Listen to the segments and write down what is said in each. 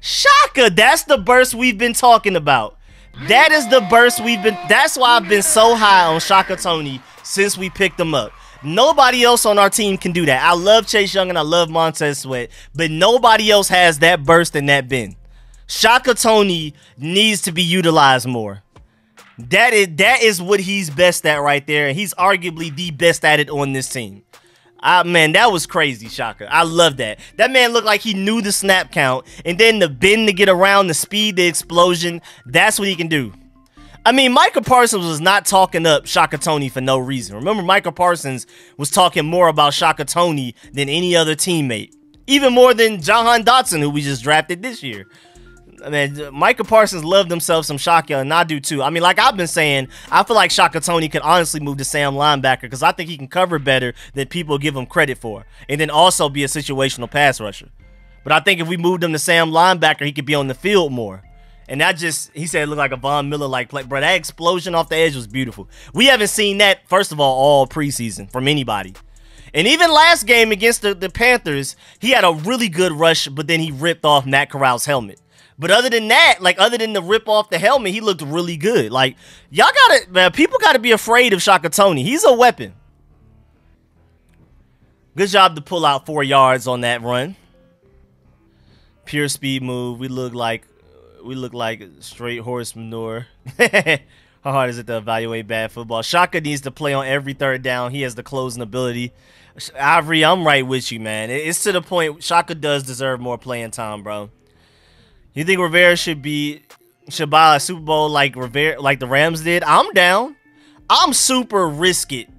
Shaka, that's the burst we've been talking about. That is the burst that's why I've been so high on Shaka Toney since we picked him up. Nobody else on our team can do that. I love Chase Young and I love Montez Sweat, but nobody else has that burst and that bend. Shaka Toney needs to be utilized more. That is what he's best at right there, and he's arguably the best at it on this team. Man, that was crazy, Shaka. I love that. That man looked like he knew the snap count, and then the bend to get around, the speed, the explosion, that's what he can do. I mean, Micah Parsons was not talking up Shaka Toney for no reason. Remember, Micah Parsons was talking more about Shaka Toney than any other teammate. Even more than Jahan Dotson, who we just drafted this year. I mean, Micah Parsons loved himself some Shaka, and I do too. I mean, like I've been saying, I feel like Shaka Toney could honestly move to Sam linebacker because I think he can cover better than people give him credit for, and then also be a situational pass rusher. But I think if we moved him to Sam linebacker, he could be on the field more. And that just, he said it looked like a Von Miller-like play. Bro, that explosion off the edge was beautiful. We haven't seen that, first of all preseason from anybody. And even last game against the Panthers, he had a really good rush, but then he ripped off Matt Corral's helmet. But other than that, like other than the rip off the helmet, he looked really good. Like, y'all gotta, man, people gotta be afraid of Shaka Toney. He's a weapon. Good job to pull out 4 yards on that run. Pure speed move. We look like straight horse manure. How hard is it to evaluate bad football? Shaka needs to play on every third down. He has the closing ability. Ivory, I'm right with you, man. It's to the point Shaka does deserve more playing time, bro. You think Rivera should buy a Super Bowl like the Rams did? I'm down. I'm super risk it.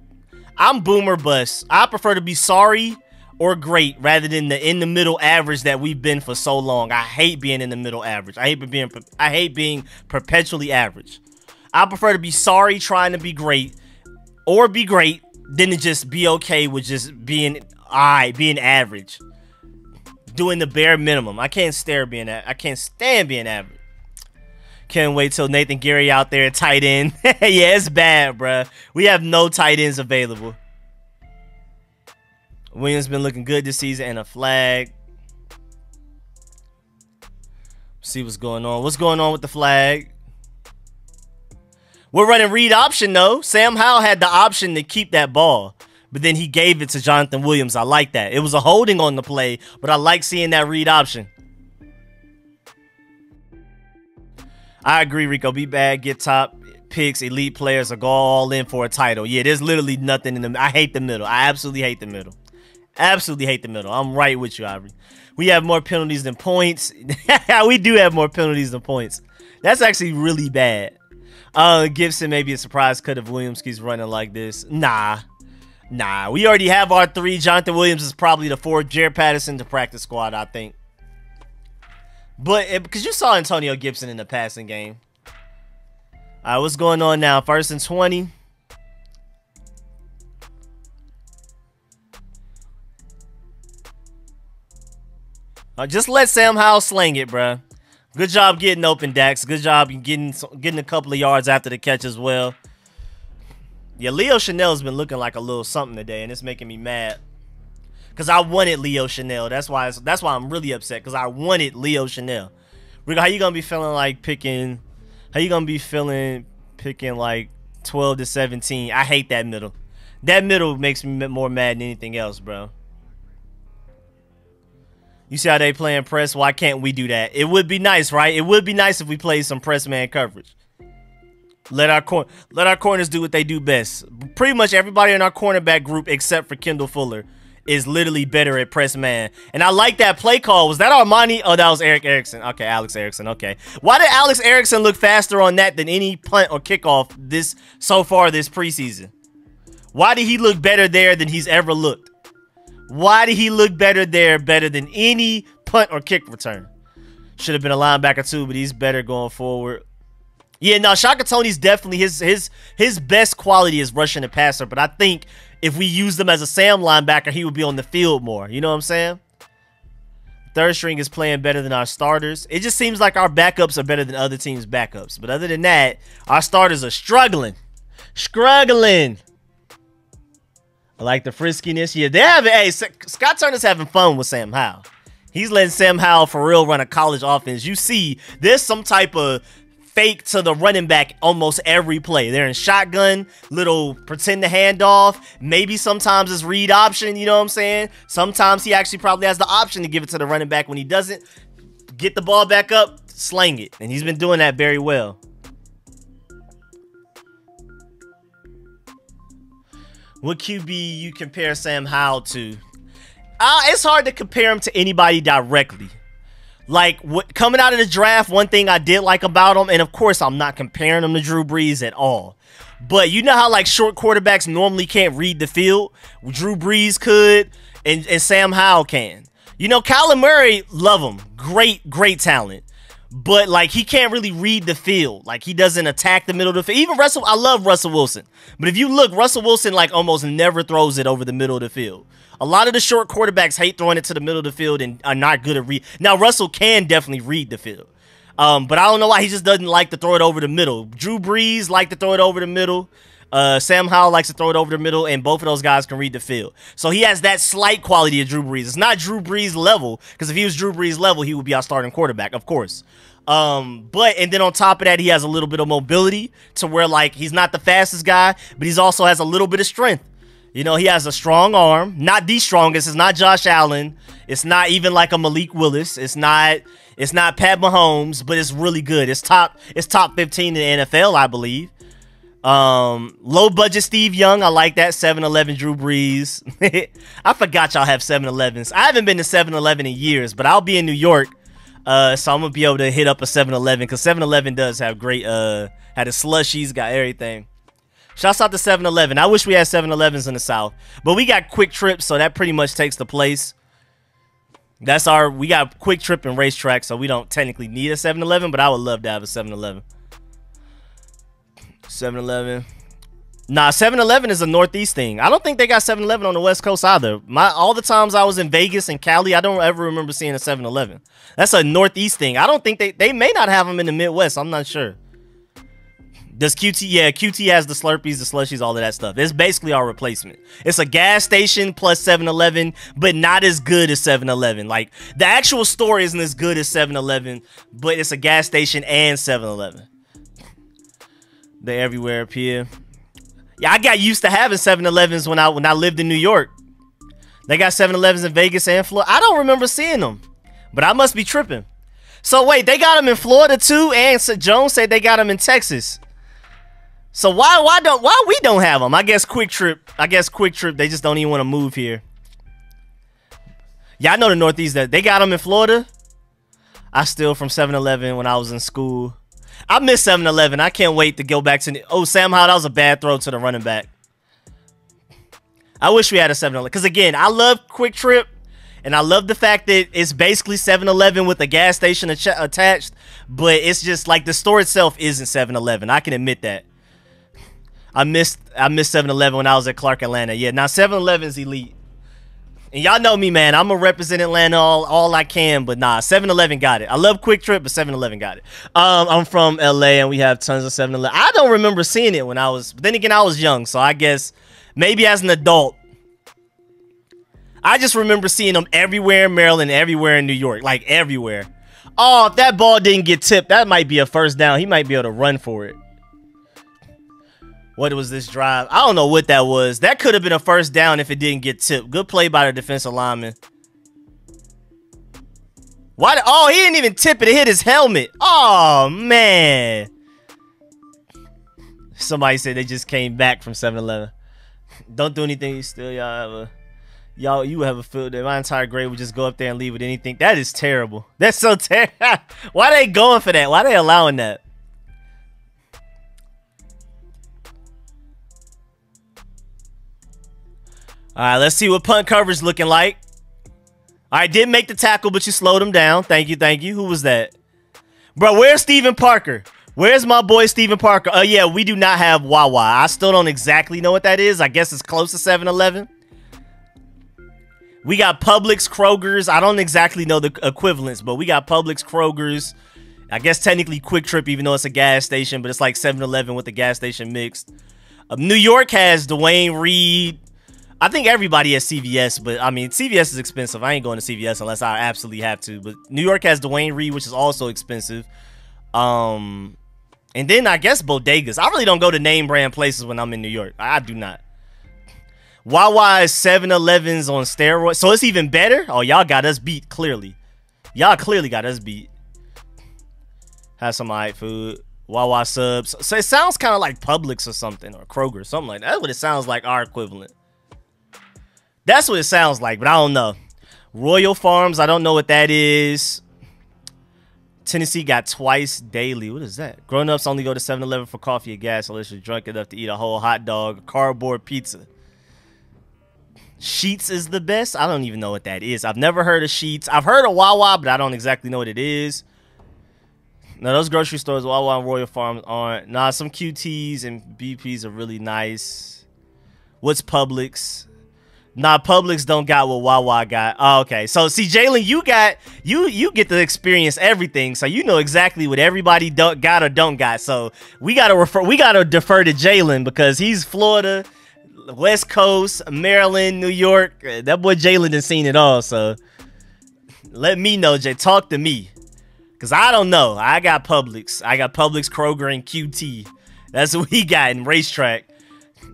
I'm boomer bust. I prefer to be sorry or great rather than the in the middle average that we've been for so long. I hate being in the middle average. I hate being perpetually average. I prefer to be sorry trying to be great or be great than to just be okay with just being being average. Doing the bare minimum. I can't stand being average. Can't wait till Nathan Gary out there at tight end. Yeah, it's bad, bruh. We have no tight ends available. Williams been looking good this season, and a flag. See what's going on. What's going on with the flag? We're running read option, though. Sam Howell had the option to keep that ball, but then he gave it to Jonathan Williams. I like that. It was a holding on the play, but I like seeing that read option. I agree, Rico. Be bad, get top picks, elite players, or go all in for a title. Yeah, there's literally nothing in the. I hate the middle. I absolutely hate the middle. Absolutely hate the middle. I'm right with you, Ivory. We have more penalties than points. We do have more penalties than points. That's actually really bad. Gibson may be a surprise cut if Williams keeps running like this. Nah. We already have our 3. Jonathan Williams is probably the 4th. Jaret Patterson to practice squad, I think. But because you saw Antonio Gibson in the passing game. All right, what's going on now? 1st and 20. Just let Sam Howell sling it, bruh. Good job getting open, Dax. Good job getting a couple of yards after the catch as well. Yeah, Leo Chanel's been looking like a little something today, and it's making me mad. Because I wanted Leo Chanel. That's why I'm really upset, because I wanted Leo Chanel. Rico, how you going to be feeling like picking like 12 to 17? I hate that middle. That middle makes me more mad than anything else, bro. You see how they playing press? Why can't we do that? It would be nice, right? It would be nice if we played some press man coverage. Let our corners do what they do best. Pretty much everybody in our cornerback group except for Kendall Fuller is literally better at press man. And I like that play call. Was that Armani? Oh, that was Eric Erickson. Okay, Alex Erickson. Okay. Why did Alex Erickson look faster on that than any punt or kickoff so far this preseason? Why did he look better there than he's ever looked? Why did he look better there than any punt or kick return? Should have been a linebacker too, but he's better going forward. Yeah, no, Shaka Toney's definitely his best quality is rushing the passer, but I think if we used him as a Sam linebacker, he would be on the field more. You know what I'm saying? 3rd string is playing better than our starters. It just seems like our backups are better than other teams' backups. But other than that, our starters are struggling. I like the friskiness. Yeah, they have it. Hey, Scott Turner's having fun with Sam Howell. He's letting Sam Howell for real run a college offense. You see, there's some type of fake to the running back almost every play. They're in shotgun, little pretend to hand off. Maybe sometimes it's read option, you know what I'm saying? Sometimes he actually probably has the option to give it to the running back. When he doesn't, get the ball back up, slang it. And he's been doing that very well. What QB you compare Sam Howell to? It's hard to compare him to anybody directly. Like, coming out of the draft, one thing I did like about him, and of course I'm not comparing him to Drew Brees at all, but you know how like short quarterbacks normally can't read the field? Drew Brees could, and Sam Howell can. You know, Kyler Murray, love him. Great talent. But, like, he can't really read the field. Like, he doesn't attack the middle of the field. Even Russell, I love Russell Wilson. But if you look, Russell Wilson, like, almost never throws it over the middle of the field. A lot of the short quarterbacks hate throwing it to the middle of the field and are not good at read. Now, Russell can definitely read the field. But I don't know why he just doesn't like to throw it over the middle. Drew Brees like to throw it over the middle. Sam Howell likes to throw it over the middle, and both of those guys can read the field. So he has that slight quality of Drew Brees. It's not Drew Brees level, because if he was Drew Brees level, he would be our starting quarterback, of course. And then on top of that, he has a little bit of mobility to where, like, he's not the fastest guy, but he's also has a little bit of strength. You know, he has a strong arm, not the strongest. It's not Josh Allen. It's not even like a Malik Willis. It's not Pat Mahomes, but it's really good. It's top 15 in the NFL, I believe. Low budget Steve Young, I like that. 7-Eleven Drew Brees. I forgot y'all have 7-Elevens. I haven't been to 7-Eleven in years, but I'll be in New York, so I'm gonna be able to hit up a 7-Eleven, because 7-Eleven does have great had the slushies, got everything. Shouts out to 7-Eleven. I wish we had 7-Elevens in the South, but we got Quick Trip, so that pretty much takes the place. We got Quick Trip and Racetrack, so we don't technically need a 7-Eleven, but I would love to have a 7-Eleven. 7-Eleven. Nah, 7-Eleven is a Northeast thing. I don't think they got 7-Eleven on the West Coast either. All the times I was in Vegas and Cali, I don't ever remember seeing a 7-Eleven. That's a Northeast thing. I don't think they may not have them in the Midwest. I'm not sure. Does QT? Yeah, QT has the Slurpees, the slushies, all of that stuff. It's basically our replacement. It's a gas station plus 7-Eleven, but not as good as 7-Eleven. Like, the actual store isn't as good as 7-Eleven, but it's a gas station and 7-Eleven. They're everywhere up here. Yeah, I got used to having 7-Elevens when I lived in New York. They got 7-Elevens in Vegas and Florida. I don't remember seeing them, but I must be tripping. So wait, they got them in Florida too, and Jones said they got them in Texas. So why we don't have them? I guess Quick Trip. They just don't even want to move here. Yeah, I know the Northeast that they got them in Florida. I steal from 7-Eleven when I was in school. I miss 7-Eleven. I can't wait to go back to... Oh, Sam Howell, that was a bad throw to the running back. I wish we had a 7-Eleven. Because, again, I love Quick Trip. And I love the fact that it's basically 7-Eleven with a gas station attached. But it's just like the store itself isn't 7-Eleven. I can admit that. I missed 7-Eleven when I was at Clark, Atlanta. Yeah, now 7-Eleven's elite. And y'all know me, man. I'm going to represent Atlanta all I can. But nah, 7-Eleven got it. I love Quick Trip, but 7-Eleven got it. I'm from LA, and we have tons of 7-Eleven. I don't remember seeing it when I was... But then again, I was young, so I guess maybe as an adult. I just remember seeing them everywhere in Maryland, everywhere in New York. Like, everywhere. Oh, if that ball didn't get tipped, that might be a first down. He might be able to run for it. What was this drive? I don't know what that was. That could have been a first down if it didn't get tipped. Good play by the defensive lineman. Oh, he didn't even tip it. It hit his helmet. Oh, man. Somebody said they just came back from 7-Eleven. Don't do anything. You still, you have a field that my entire grade would just go up there and leave with anything. That is terrible. That's so terrible. Why are they going for that? Why are they allowing that? All right, let's see what punt coverage looking like. All right, didn't make the tackle, but you slowed him down. Thank you, thank you. Who was that? Bro, where's Steven Parker? Where's my boy Steven Parker? Oh, yeah, we do not have Wawa. I still don't exactly know what that is. I guess it's close to 7-Eleven. We got Publix, Kroger's. I don't exactly know the equivalents, but we got Publix, Kroger's. I guess technically Quick Trip, even though it's a gas station, but it's like 7-Eleven with the gas station mixed. New York has Dwayne Reed. I think everybody has CVS, but I mean, CVS is expensive. I ain't going to CVS unless I absolutely have to. But New York has Dwayne Reed, which is also expensive. And then I guess bodegas. I really don't go to name brand places when I'm in New York. I do not. Wawa is 7-Elevens on steroids. So it's even better? Oh, y'all got us beat, clearly. Y'all clearly got us beat. Have some alright food. Wawa subs. So it sounds kind of like Publix or something, or Kroger, something like that. That's what it sounds like, our equivalent. That's what it sounds like, but I don't know. Royal Farms, I don't know what that is. Tennessee got twice daily. What is that? Grown-ups only go to 7-Eleven for coffee or gas unless you're drunk enough to eat a whole hot dog, cardboard pizza. Sheets is the best? I don't even know what that is. I've never heard of Sheets. I've heard of Wawa, but I don't exactly know what it is. No, those grocery stores, Wawa and Royal Farms aren't. Nah, some QTs and BPs are really nice. What's Publix? Nah, Publix don't got what Wawa got. Oh, okay. So see, Jalen, you get to experience everything, so you know exactly what everybody got or don't got. So we gotta defer to Jalen because he's Florida, West Coast, Maryland, New York. That boy Jalen done seen it all. So let me know, Jay. Talk to me. Cause I don't know. I got Publix. I got Publix, Kroger, and QT. That's what we got in Racetrack.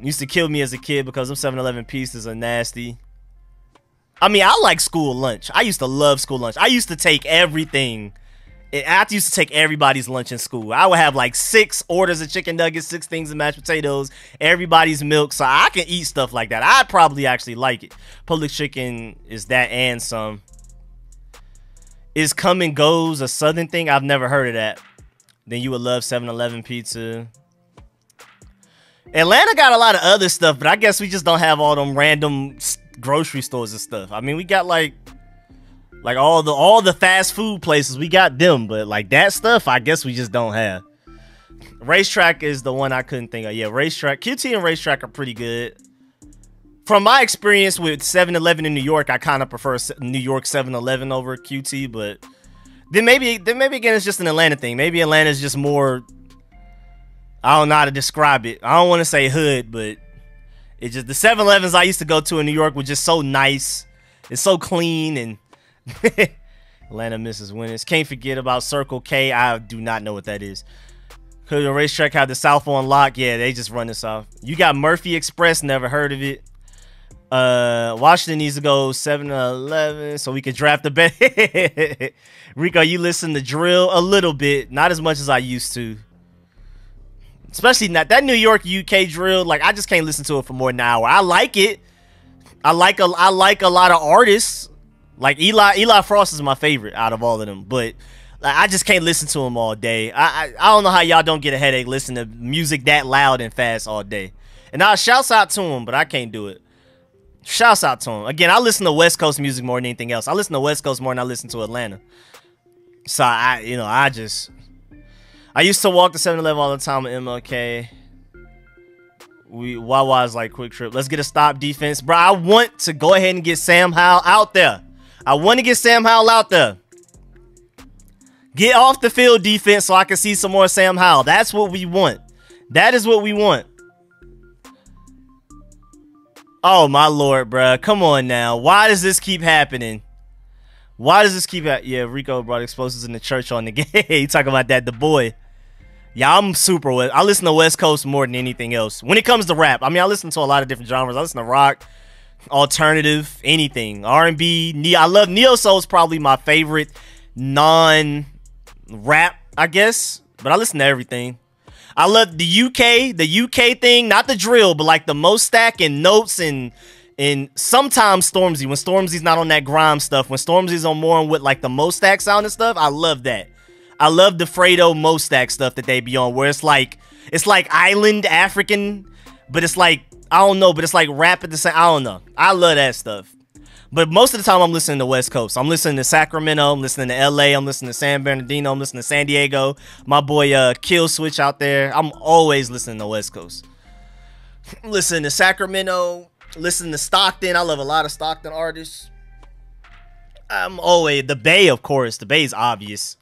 Used to kill me as a kid because them 7-Eleven pieces are nasty. I mean, I like school lunch. I used to love school lunch. I used to take everything. I used to take everybody's lunch in school. I would have like 6 orders of chicken nuggets, 6 things of mashed potatoes, everybody's milk. So I can eat stuff like that. I'd probably actually like it. Public chicken is that and some. Is come and goes a Southern thing? I've never heard of that. Then you would love 7-Eleven pizza. Atlanta got a lot of other stuff, but I guess we just don't have all them random grocery stores and stuff. I mean, we got like all the fast food places. We got them, but like that stuff, I guess we just don't have. Racetrack is the one I couldn't think of. Yeah, Racetrack. QT and Racetrack are pretty good. From my experience with 7-Eleven in New York, I kind of prefer New York 7-Eleven over QT, but then maybe again it's just an Atlanta thing. Maybe Atlanta's just more, I don't know how to describe it. I don't want to say hood, but it just, the 7-Elevens I used to go to in New York were just so nice. It's so clean, and Atlanta misses winners. Can't forget about Circle K. I do not know what that is. Could the Racetrack have the South on lock? Yeah, they just run the South. You got Murphy Express, never heard of it. Washington needs to go 7-Eleven so we can draft a bet. Rico, you listen to drill a little bit, not as much as I used to. Especially not that New York UK drill. Like, I just can't listen to it for more than an hour. I like it. I like a lot of artists. Like Eli Frost is my favorite out of all of them, but like, I just can't listen to him all day. I don't know how y'all don't get a headache listening to music that loud and fast all day. And shouts out to him, but I can't do it. Shouts out to him. Again, I listen to West Coast music more than anything else. I listen to West Coast more than I listen to Atlanta. So I used to walk to 7-Eleven all the time with MLK. Wawa's like Quick Trip. Let's get a stop defense. Bro, I want to go ahead and get Sam Howell out there. I want to get Sam Howell out there. Get off the field defense so I can see some more Sam Howell. That's what we want. That is what we want. Oh, my Lord, bruh. Come on now. Why does this keep happening? Why does this keep happening? Yeah, Rico brought explosives in the church on the game. You talking about that, the boy. Yeah, I'm super West. I listen to West Coast more than anything else. When it comes to rap, I mean, I listen to a lot of different genres. I listen to rock, alternative, anything. R&B. I love Neo Soul is probably my favorite non-rap, I guess. But I listen to everything. I love the UK thing, not the drill, but like the Mo Stack and Notes and sometimes Stormzy. When Stormzy's not on that grime stuff, when Stormzy's on more on with like the Mo Stack sound and stuff, I love that. I love the Fredo Mo Stack stuff that they be on, where it's like island African, but it's like, I don't know, but it's like rap at the same. I don't know. I love that stuff. But most of the time, I'm listening to West Coast. I'm listening to Sacramento. I'm listening to LA. I'm listening to San Bernardino. I'm listening to San Diego. My boy Kill Switch out there. I'm always listening to West Coast. Listening to Sacramento. Listening to Stockton. I love a lot of Stockton artists. I'm always the Bay, of course. The Bay's obvious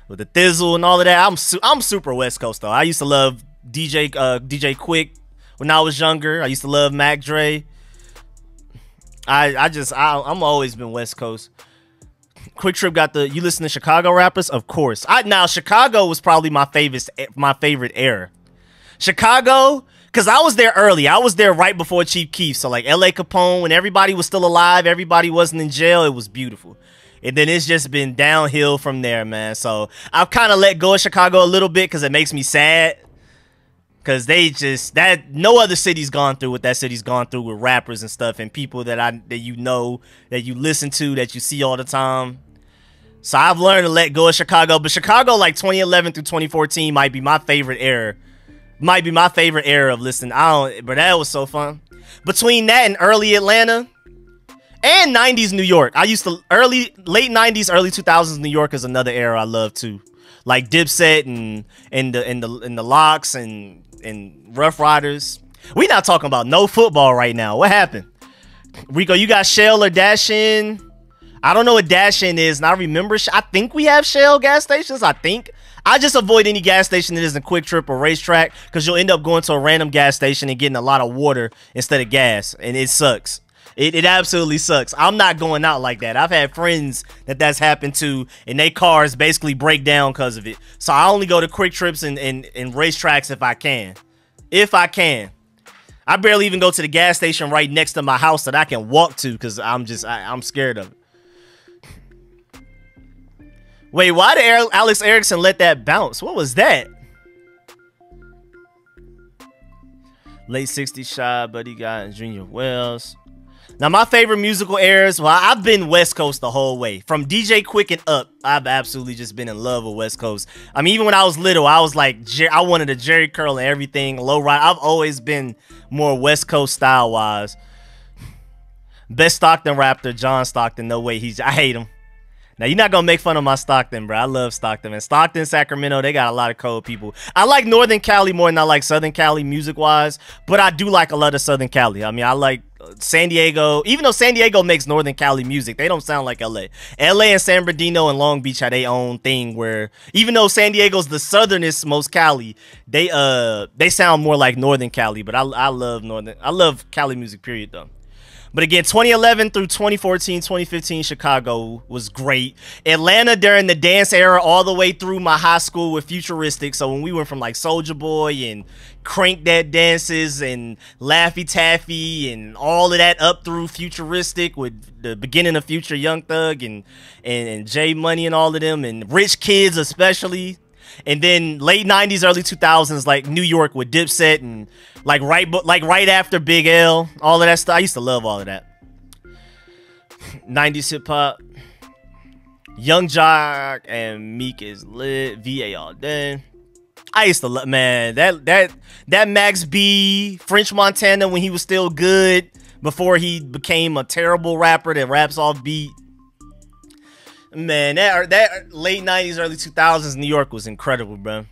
with the Thizzle and all of that. I'm super West Coast though. I used to love DJ Quick when I was younger. I used to love Mac Dre. I'm always been West Coast. Quick Trip got the, you listen to Chicago rappers? Of course. Now Chicago was probably my favorite era. Chicago, because I was there early. I was there right before Chief Keef. So like L.A. Capone, when everybody was still alive, everybody wasn't in jail, it was beautiful. And then it's just been downhill from there, man. So I've kind of let go of Chicago a little bit because it makes me sad. Because they just, no other city's gone through what that city's gone through with rappers and stuff and people that you know, that you listen to, that you see all the time. So I've learned to let go of Chicago. But Chicago, like 2011 through 2014, might be my favorite era. Might be my favorite era of listening. But that was so fun. Between that and early Atlanta and 90s New York. I used to, late 90s, early 2000s New York is another era I love too. Like Dipset and the Locks and Rough Riders. We not talking about no football right now. What happened? Rico, you got Shell or Dash In? I don't know what Dash In is, and I remember, I think we have Shell gas stations, I think. I just avoid any gas station that isn't Quick Trip or Racetrack, because you'll end up going to a random gas station and getting a lot of water instead of gas, and it sucks. It absolutely sucks. I'm not going out like that. I've had friends that's happened to, and their cars basically break down because of it. So I only go to Quick Trips and Racetracks if I can. If I can. I barely even go to the gas station right next to my house that I can walk to because I'm scared of it. Wait, why did Alex Erickson let that bounce? What was that? Late 60s Shy, Buddy Guy, and Junior Wells. Now, my favorite musical eras, well, I've been West Coast the whole way. From DJ Quick and up, I've absolutely just been in love with West Coast. I mean, even when I was little, I was like, I wanted a Jerry Curl and everything, low ride. I've always been more West Coast style-wise. Best Stockton rapper, John Stockton. No way, I hate him. Now, you're not going to make fun of my Stockton, bro. I love Stockton, man. Stockton, Sacramento, they got a lot of cold people. I like Northern Cali more than I like Southern Cali music-wise, but I do like a lot of Southern Cali. I mean, I like San Diego. Even though San Diego makes Northern Cali music, they don't sound like L.A. L.A. and San Bernardino and Long Beach have their own thing where, even though San Diego's the southernest most Cali, they sound more like Northern Cali, but I love Cali music, period, though. But again, 2011 through 2014, 2015, Chicago was great. Atlanta during the dance era all the way through my high school with Futuristic. So when we went from like Soulja Boy and Crank That Dances and Laffy Taffy and all of that up through Futuristic with the beginning of Future Young Thug and J Money and all of them and Rich Kids especially. And then late 90s, early 2000s, like New York with Dipset and like right after Big L, all of that stuff. I used to love all of that. 90s hip hop. Young Jock and Meek is lit. VA all day. I used to love, man, that Max B, French Montana when he was still good before he became a terrible rapper that raps off beat. Man, that late 90s, early 2000s New York was incredible, bro.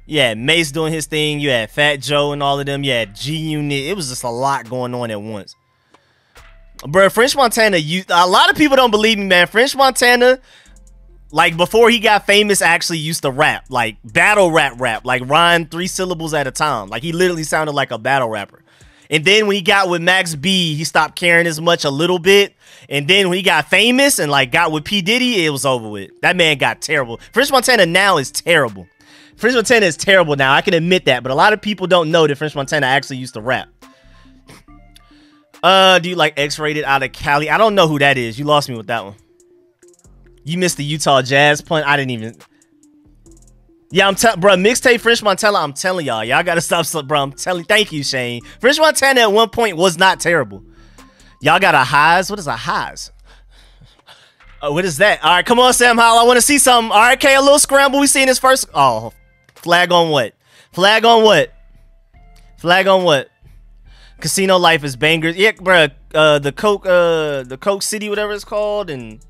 Yeah, Mace doing his thing. You had Fat Joe and all of them. You had G-Unit. It was just a lot going on at once. Bro, French Montana, a lot of people don't believe me, man. French Montana, like, before he got famous, actually used to rap. Like, battle rap. Like, rhyme 3 syllables at a time. Like, he literally sounded like a battle rapper. And then when he got with Max B, he stopped caring as much a little bit. And then when he got famous and like got with P. Diddy, it was over with. That man got terrible. French Montana now is terrible. French Montana is terrible now. I can admit that. But a lot of people don't know that French Montana actually used to rap. Do you like X-Rated out of Cali? I don't know who that is. You lost me with that one. You missed the Utah Jazz punt. I didn't even... Yeah, bro, mixtape French Montana, I'm telling y'all. Y'all gotta stop, bro. I'm telling, thank you, Shane. French Montana at one point was not terrible. Y'all got a highs? What is a highs? What is that? All right, come on, Sam Howell. I want to see something. All right, okay, a little scramble. We seen this first. Oh, flag on what? Flag on what? Flag on what? Casino Life is bangers. Yeah, bro. The Coke City, whatever it's called, and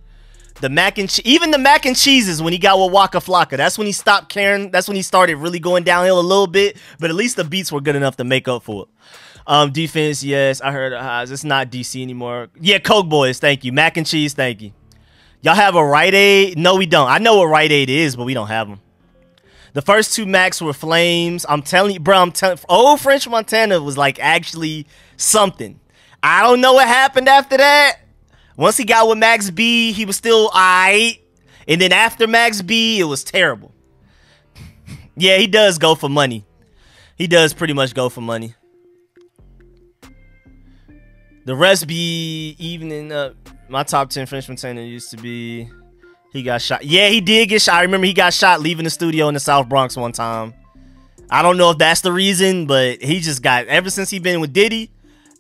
the mac and even the mac and cheeses when he got with Waka Flocka. That's when he stopped caring. That's when he started really going downhill a little bit. But at least the beats were good enough to make up for it. Defense, yes, I heard highs. It's not DC anymore. Yeah, Coke Boys, thank you. Mac and cheese, thank you. Y'all have a Rite Aid? No, we don't. I know what Rite Aid is, but we don't have them. The first 2 Macs were Flames. I'm telling you, bro. Old French Montana was like actually something. I don't know what happened after that. Once he got with Max B, he was still alright. And then after Max B, it was terrible. Yeah, he does go for money. He does pretty much go for money. The rest be evening up. My top 10 French Montana used to be... He got shot. Yeah, he did get shot. I remember he got shot leaving the studio in the South Bronx one time. I don't know if that's the reason, but he just got... Ever since he been with Diddy,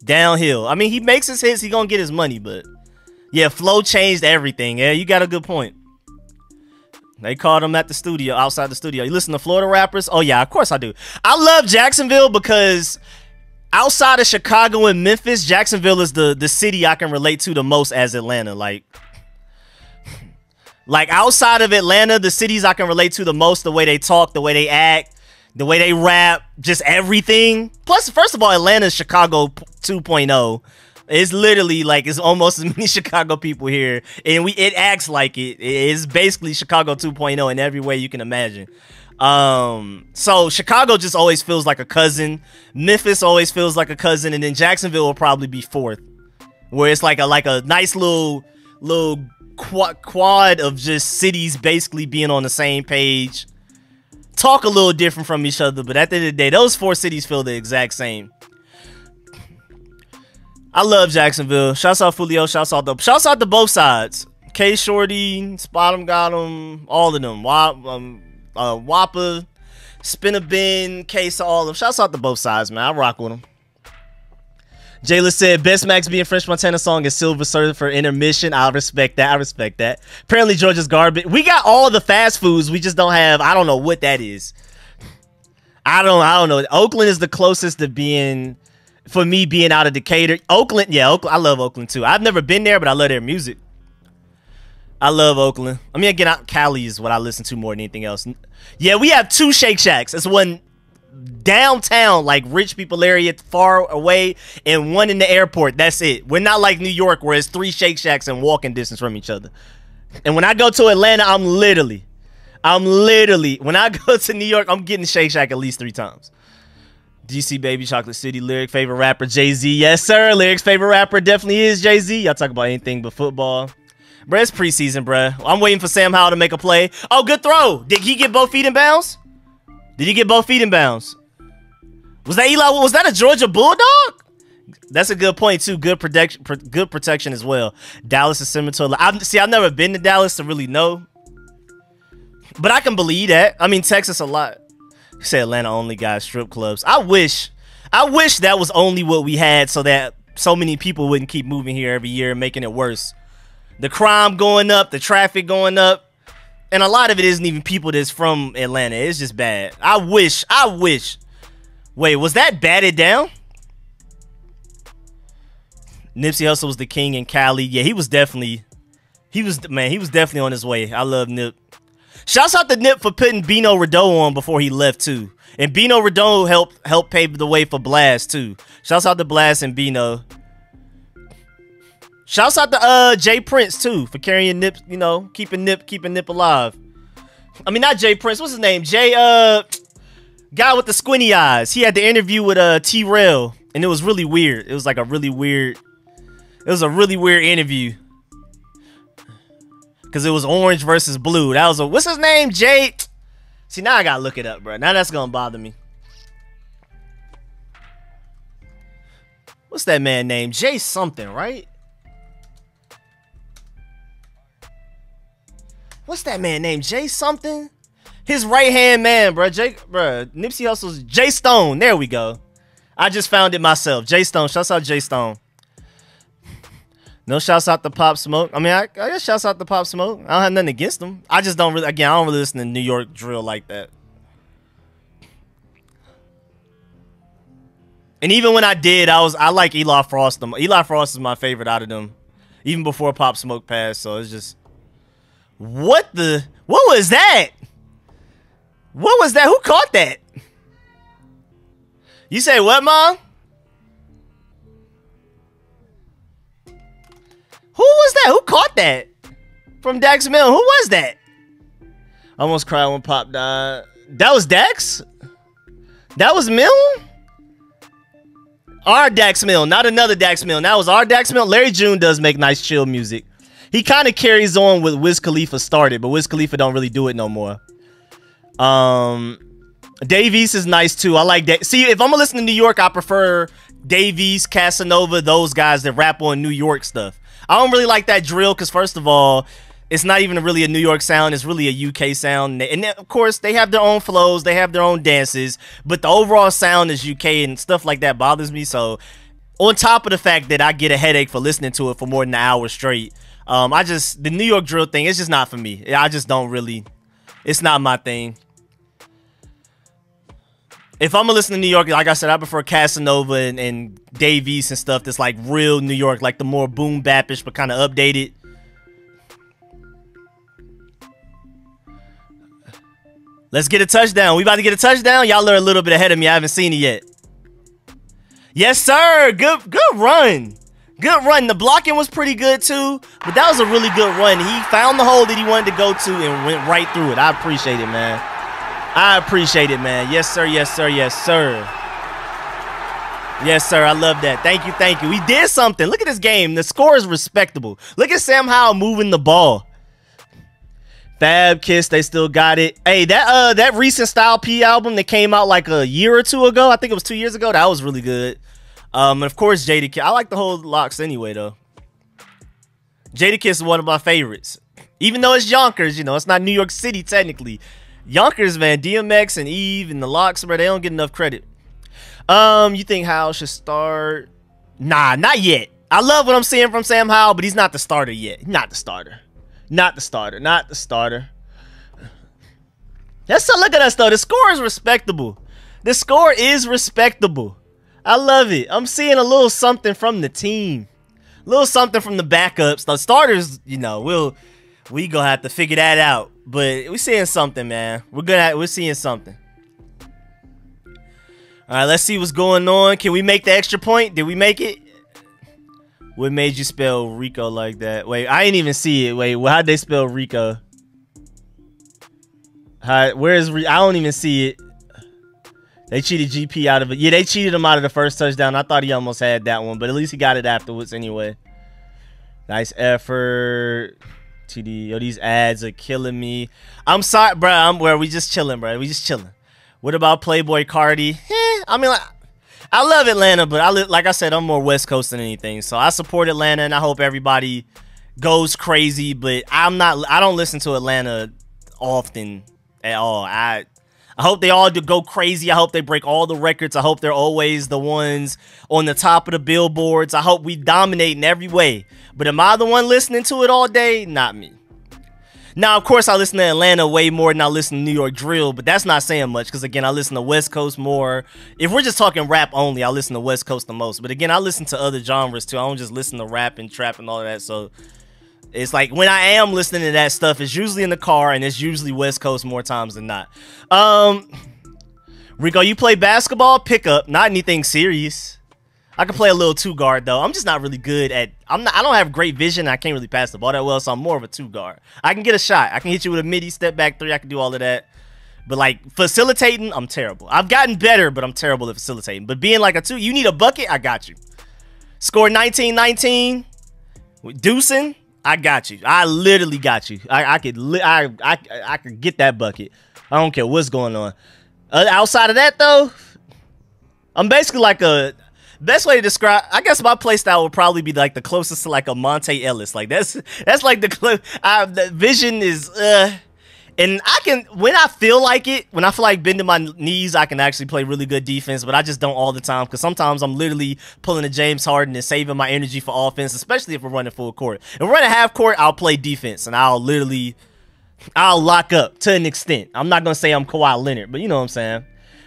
downhill. I mean, he makes his hits. He gonna get his money, but... Yeah, Flow changed everything. Yeah, you got a good point. They called him at the studio, outside the studio. You listen to Florida rappers? Oh, yeah, of course I do. I love Jacksonville because outside of Chicago and Memphis, Jacksonville is the city I can relate to the most as Atlanta. Like outside of Atlanta, the cities I can relate to the most, the way they talk, the way they act, the way they rap, just everything. Plus, first of all, Atlanta's Chicago 2.0. It's literally like it's almost as many Chicago people here, and it acts like it. It's basically Chicago 2.0 in every way you can imagine. So Chicago just always feels like a cousin. Memphis always feels like a cousin, and then Jacksonville will probably be fourth, where it's like a nice little quad of just cities basically being on the same page, talk a little different from each other, but at the end of the day, those four cities feel the exact same. I love Jacksonville. Shouts out Fulio. Shouts out to both sides. K Shorty, Spot 'em, got 'em, all of them. Wappa, Spin a Bin, Case, all of them. Shouts out to both sides, man. I rock with them. Jayla said, best Max B and French Montana song is Silver Surfer Intermission. I respect that. I respect that. Apparently, Georgia's garbage. We got all the fast foods. We just don't have, I don't know what that is. I don't know. Oakland is the closest to being... For me being out of Decatur. Oakland, yeah, I love Oakland too. I've never been there, but I love their music. I love Oakland. I mean, again, Cali is what I listen to more than anything else. Yeah, we have two Shake Shacks. It's one downtown, like rich people area far away, and one in the airport. That's it. We're not like New York where it's 3 Shake Shacks in walking distance from each other. And when I go to Atlanta, I'm literally, when I go to New York, I'm getting Shake Shack at least 3 times. DC Baby, Chocolate City, Lyric favorite rapper, Jay-Z. Yes, sir. Lyric's favorite rapper definitely is Jay-Z. Y'all talk about anything but football. Bruh, it's preseason, bruh. I'm waiting for Sam Howell to make a play. Oh, good throw. Did he get both feet in bounds? Did he get both feet in bounds? Was that Eli? Was that a Georgia Bulldog? That's a good point, too. Good protection as well. Dallas is similar to... I've never been to Dallas to really know. But I can believe that. I mean, Texas a lot. You say Atlanta only got strip clubs. I wish that was only what we had so that so many people wouldn't keep moving here every year and making it worse. The crime going up, the traffic going up, and a lot of it isn't even people that's from Atlanta. It's just bad. I wish. Wait, was that batted down? Nipsey Hussle was the king in Cali. Yeah, he was definitely on his way. I love Nip. Shouts out to Nip for putting Bino Rideau on before he left, too. And Bino Rideau helped pave the way for Blast, too. Shouts out to Blast and Bino. Shouts out to Jay Prince, too, for carrying Nip, you know, keeping Nip alive. I mean, not Jay Prince. What's his name? Guy with the squinty eyes. He had the interview with T-Rail, and it was really weird. It was like a really weird interview. Because it was orange versus blue. That was what's his name? Jay. See, now I gotta look it up, bro. Now that's gonna bother me. What's that man name? Jay something, right? What's that man name? Jay something? His right-hand man, bro. Nipsey Hussle's Jay Stone. There we go. I just found it myself. Jay Stone. Shouts out Jay Stone. No shouts out to Pop Smoke. I mean, I guess shouts out to Pop Smoke. I don't have nothing against them. I just don't really, again, I don't really listen to New York drill like that. And even when I did, I like Eli Frost. Eli Frost is my favorite out of them, even before Pop Smoke passed. So it's just, what was that? What was that? Who caught that? You say what, Mom? Who was that? Who caught that? From Dax Mill. Who was that? I almost cried when Pop died. That was Dax? That was Mill? Our Dax Milne, not another Dax Milne. That was our Dax Milne. Larry June does make nice chill music. He kind of carries on with Wiz Khalifa started, but Wiz Khalifa don't really do it no more. Dave East is nice too. I like that. See, if I'm gonna listen to New York, I prefer Dave East, Casanova, those guys that rap on New York stuff. I don't really like that drill because, first of all, it's not even really a New York sound. It's really a UK sound. And of course, they have their own flows. They have their own dances. But the overall sound is UK, and stuff like that bothers me. So on top of the fact that I get a headache for listening to it for more than an hour straight, the New York drill thing, it's just not for me. I just don't really, it's not my thing. If I'm gonna listen to New York, like I said, I prefer Casanova and Dave East and stuff that's like real New York, like the more boom bapish but kind of updated. Let's get a touchdown. We about to get a touchdown. Y'all are a little bit ahead of me. I haven't seen it yet. Yes, sir. Good run. Good run. The blocking was pretty good too, but that was a really good run. He found the hole that he wanted to go to and went right through it. I appreciate it, man. I appreciate it, man. Yes, sir. Yes, sir. Yes, sir. Yes, sir. I love that. Thank you. Thank you. We did something. Look at this game. The score is respectable. Look at Sam Howell moving the ball. Fab Kiss, they still got it. Hey, that recent Style P album that came out like a year or two ago, I think it was 2 years ago, that was really good. And of course, Jadakiss. I like the whole locks anyway, though. Jadakiss is one of my favorites. Even though it's Yonkers, you know, it's not New York City technically. Yonkers, man, DMX and Eve and the locks, bro, they don't get enough credit. You think Howell should start? Nah, not yet. I love what I'm seeing from Sam Howell, but he's not the starter yet. Not the starter. Not the starter. Not the starter. Look at us, though. The score is respectable. The score is respectable. I love it. I'm seeing a little something from the team. A little something from the backups. The starters, you know, we gonna have to figure that out. But we're seeing something, man. We're seeing something. All right, let's see what's going on. Can we make the extra point? Did we make it? What made you spell Rico like that? Wait, I didn't even see it. Wait, how'd they spell Rico? Where's Rico? I don't even see it. They cheated GP out of it. Yeah, they cheated him out of the first touchdown. I thought he almost had that one, but at least he got it afterwards anyway. Nice effort. TD. Yo, these ads are killing me. I'm sorry, bro. We just chilling, bro. We just chilling. What about Playboy Cardi? I mean, like, I love Atlanta, but like I said, I'm more West Coast than anything. So I support Atlanta, and I hope everybody goes crazy. But I don't listen to Atlanta often at all. I hope they all go crazy. I hope they break all the records. I hope they're always the ones on the top of the billboards. I hope we dominate in every way. But am I the one listening to it all day? Not me. Now, of course, I listen to Atlanta way more than I listen to New York drill, but that's not saying much because, again, I listen to West Coast more. If we're just talking rap only, I listen to West Coast the most. But, again, I listen to other genres, too. I don't just listen to rap and trap and all of that. So, it's like when I am listening to that stuff, it's usually in the car, and it's usually West Coast more times than not. Rico, you play basketball? Pick up. Not anything serious. I can play a little two guard though. I'm just not really good at. I don't have great vision. I can't really pass the ball that well, so I'm more of a two guard. I can get a shot. I can hit you with a midi step back three. I can do all of that. But like facilitating, I'm terrible. I've gotten better, but I'm terrible at facilitating. But being like a two, you need a bucket. I got you. Score 19-19. Deucing, I got you. I literally got you. I could get that bucket. I don't care what's going on. Outside of that though, I'm basically like a. Best way to describe, I guess my play style would probably be like the closest to like a Monte Ellis. Like that's like the vision is, and I can, when I feel like it, when I feel like bending my knees, I can actually play really good defense, but I just don't all the time because sometimes I'm literally pulling a James Harden and saving my energy for offense, especially if we're running full court. If we're running half court, I'll play defense and I'll lock up to an extent. I'm not going to say I'm Kawhi Leonard, but you know what I'm saying?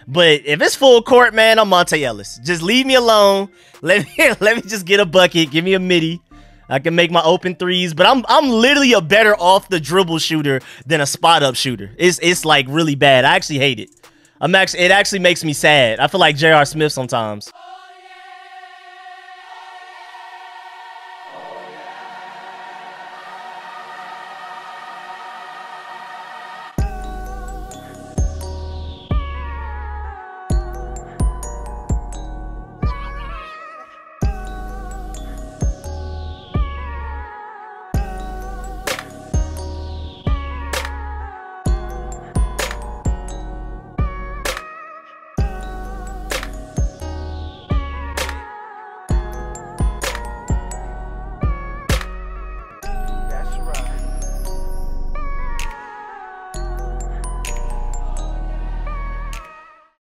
But if it's full court, man, I'm Monte Ellis. Just leave me alone. Let me just get a bucket. Give me a midi. I can make my open threes. But I'm literally a better off the dribble shooter than a spot up shooter. It's like really bad. I actually hate it. It actually makes me sad. I feel like J.R. Smith sometimes.